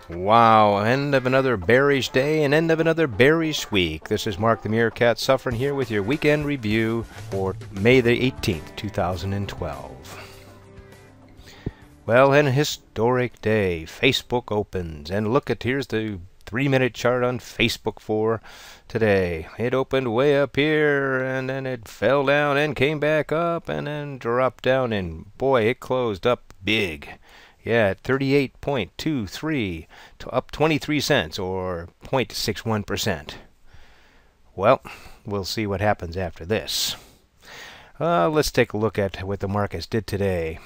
Wow, end of another bearish day and end of another bearish week. This is Mark the Meerkat Suffron here with your weekend review for May the 18th, 2012. Well, and a historic day. Facebook opens, and look at, here's the 3-minute chart on Facebook for today. It opened way up here, and then it fell down and came back up and then dropped down, and boy, it closed up big. Yeah, 38.23 to up 23 cents or 0.61%. Well, we'll see what happens after this. Let's take a look at what the markets did today.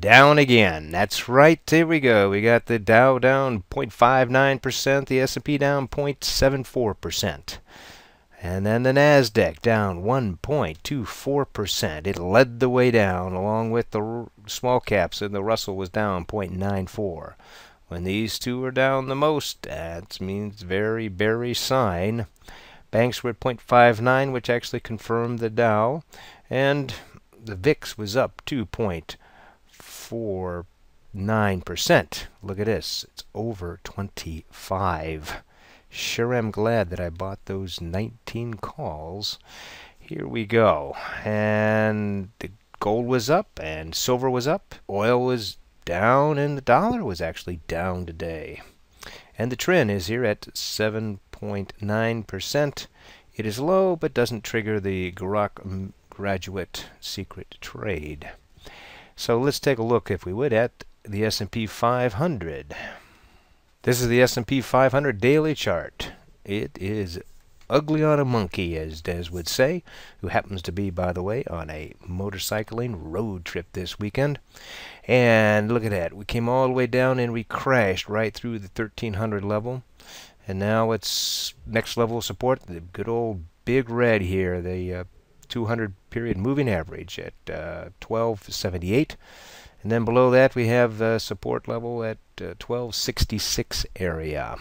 Down again. That's right. Here we go. We got the Dow down 0.59%, the S&P down 0.74%. And then the Nasdaq down 1.24%. It led the way down along with the small caps, and the Russell was down 0.94. When these two are down the most, that means very bearish sign. Banks were at 0.59, which actually confirmed the Dow, and the VIX was up 2.49%. Look at this. It's over 25. Sure am glad that I bought those 19 calls. Here we go. And the gold was up and silver was up. Oil was down and the dollar was actually down today. And the trend is here at 7.9%. It is low but doesn't trigger the Grok graduate secret trade. So let's take a look, if we would, at the S&P 500. This is the S&P 500 daily chart. It is ugly on a monkey, as Des would say, who happens to be, by the way, on a motorcycling road trip this weekend. And look at that. We came all the way down and we crashed right through the 1300 level. And now it's next level of support, the good old big red here, the 200 period moving average at 1278. And then below that we have the support level at 1266 area.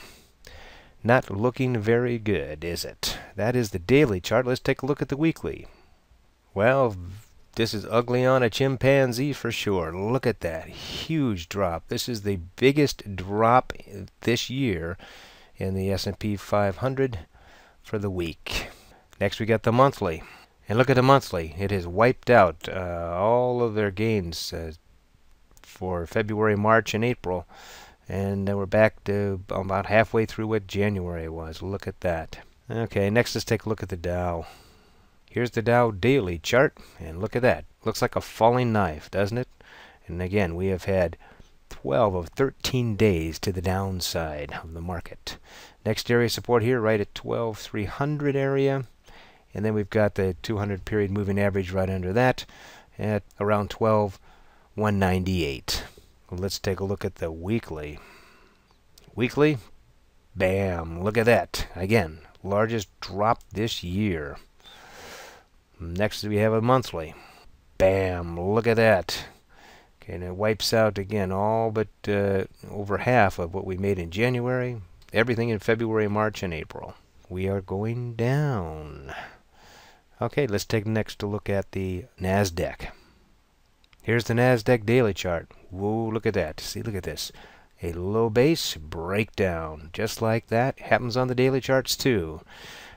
Not looking very good, is it? That is the daily chart. Let's take a look at the weekly. Well, this is ugly on a chimpanzee for sure. Look at that huge drop. This is the biggest drop this year in the S&P 500 for the week. Next we got the monthly. And look at the monthly. It has wiped out all of their gains for February, March, and April. And then we're back to about halfway through what January was. Look at that. Okay, next let's take a look at the Dow. Here's the Dow daily chart, and look at that. Looks like a falling knife, doesn't it? And again, we have had 12 of 13 days to the downside of the market. Next area of support here, right at 12,300 area. And then we've got the 200 period moving average right under that at around 12,198. Well, let's take a look at the weekly. Weekly, bam, look at that. Again, largest drop this year. Next we have a monthly. Bam, look at that. Okay, and it wipes out again all but over half of what we made in January. Everything in February, March, and April. We are going down. Okay, let's take next to look at the Nasdaq. Here's the Nasdaq daily chart. Whoa, look at that. See, look at this. A low base breakdown. Just like that. Happens on the daily charts too.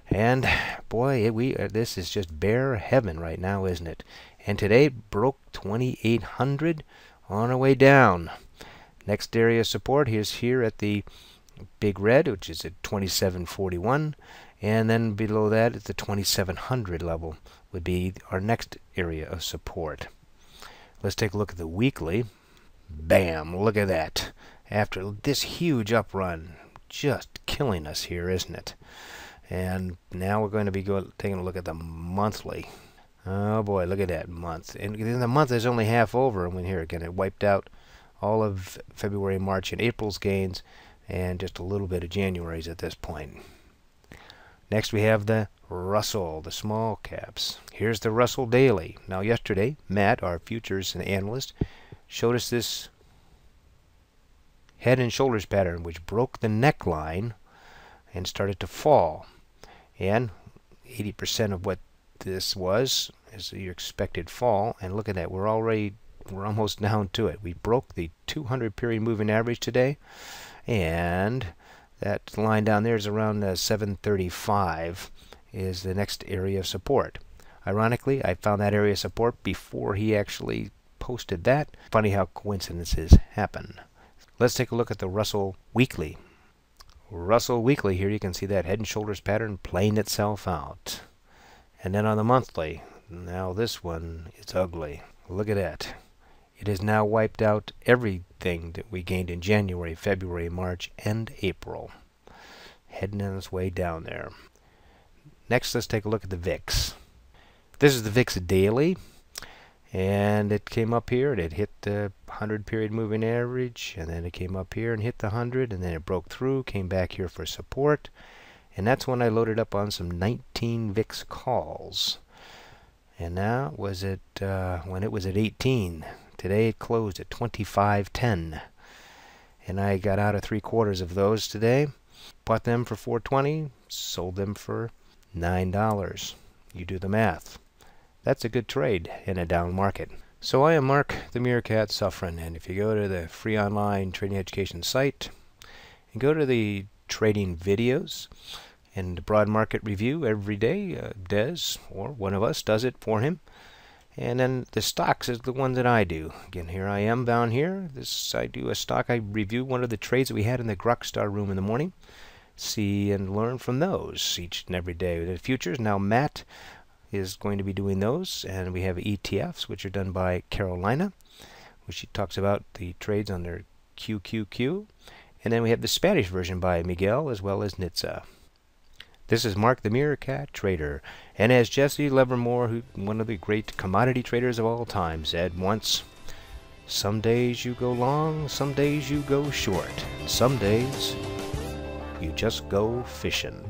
And boy, this is just bare heaven right now, isn't it? And today it broke 2,800 on our way down. Next area of support is here at the big red, which is at 2741. And then below that at the 2700 level would be our next area of support. Let's take a look at the weekly. Bam, look at that. After this huge up run, just killing us here, isn't it? And now we're going to be taking a look at the monthly. Oh boy, look at that month. And the month is only half over, and here again it wiped out all of February, March, and April's gains, and just a little bit of January's at this point. Next we have the Russell, the small caps. Here's the Russell daily. Now yesterday, Matt, our futures analyst, showed us this head and shoulders pattern which broke the neckline and started to fall. And 80% of what this was is your expected fall. And look at that, we're almost down to it. We broke the 200 period moving average today, And that line down there is around 735 is the next area of support. Ironically, I found that area of support before he actually posted that. Funny how coincidences happen. Let's take a look at the Russell Weekly. Russell Weekly, here you can see that head and shoulders pattern playing itself out. And then on the monthly, now this one is ugly. Look at that. It has now wiped out everything that we gained in January, February, March, and April. Heading on its way down there. Next, let's take a look at the VIX. This is the VIX daily. And it came up here, and it hit the 100 period moving average, and then it came up here and hit the 100, and then it broke through, came back here for support. And that's when I loaded up on some 19 VIX calls. And now, was it when it was at 18? Today it closed at 25.10, and I got out of 3/4 of those today. Bought them for $4.20, sold them for $9. You do the math. That's a good trade in a down market. So I am Mark the Meerkat Suffron, and if you go to the free online trading education site and go to the trading videos and the broad market review every day, Des or one of us does it for him. And then the stocks is the one that I do. Again, here I am down here. I do a stock. I review one of the trades that we had in the Grok room in the morning. See and learn from those each and every day. The futures, now Matt is going to be doing those. And we have ETFs, which are done by Carolina, which she talks about the trades on their QQQ. And then we have the Spanish version by Miguel, as well as Nitza. This is Mark the Meerkat Trader, and as Jesse Livermore, one of the great commodity traders of all time, said once, some days you go long, some days you go short, and some days you just go fishing.